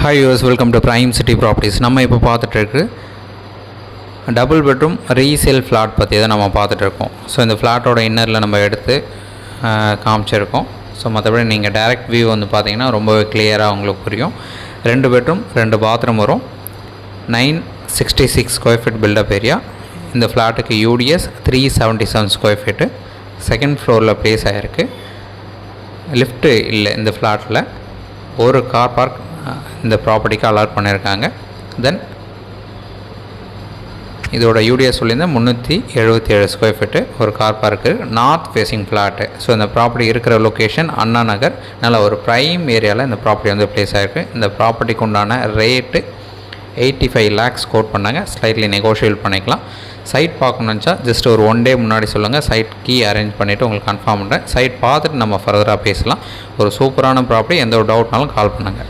Hi use, welcome to prime city properties. நம்ம இப்போ பார்த்துட்ருக்கு double bedroom resale flat பற்றி தான் நம்ம பார்த்துட்ருக்கோம். ஸோ இந்த ஃப்ளாட்டோட இன்னரில் நம்ம எடுத்து காமிச்சிருக்கோம். ஸோ மற்றபடி நீங்கள் டைரக்ட் வியூ வந்து பார்த்தீங்கன்னா ரொம்பவே கிளியராக உங்களுக்கு புரியும். 2 பெட்ரூம் 2 பாத்ரூம் வரும். 966 ஸ்கொயர் ஃபீட் பில்டப் ஏரியா. இந்த ஃப்ளாட்டுக்கு யூடிஎஸ் 377 ஸ்கொயர் ஃபீட்டு. செகண்ட் ஃப்ளோரில் ப்ளேஸ் ஆகிருக்கு. லிஃப்ட்டு இல்லை இந்த ஃப்ளாட்டில். ஒரு கார் பார்க் இந்த ப்ராப்பர்ட்டிக்கு அலாட் பண்ணியிருக்காங்க. தென் இதோட யூடிஎஸ் சொல்லியிருந்தால் 377 ஸ்கொயர் ஃபீட்டு. ஒரு car park. North facing flat. So இந்த ப்ராப்பர்ட்டி இருக்கிற லொக்கேஷன் அண்ணா நகர். நல்ல ஒரு ப்ரைம் ஏரியாவில் இந்த ப்ராப்பர்ட்டி வந்து ப்ளேஸ் ஆகிருக்கு. இந்த ப்ராப்பர்ட்டிக்கு உண்டான ரேட்டு 85 lakhs கோட் பண்ணாங்க. ஸ்லைட்லி நெகோஷியேட் பண்ணிக்கலாம். சைட் பார்க்கணுன்னு நினச்சா ஜஸ்ட் ஒரு 1 day முன்னாடி சொல்லுங்கள். சைட் கீ அரேஞ்ச் பண்ணிவிட்டு உங்களுக்கு கன்ஃபார்ம் பண்ணுறேன். சைட் பார்த்துட்டு நம்ம ஃபர்தராக பேசலாம். ஒரு சூப்பரான ப்ராப்பர்ட்டி. எந்த ஒரு டவுட்னாலும் கால் பண்ணுங்கள்.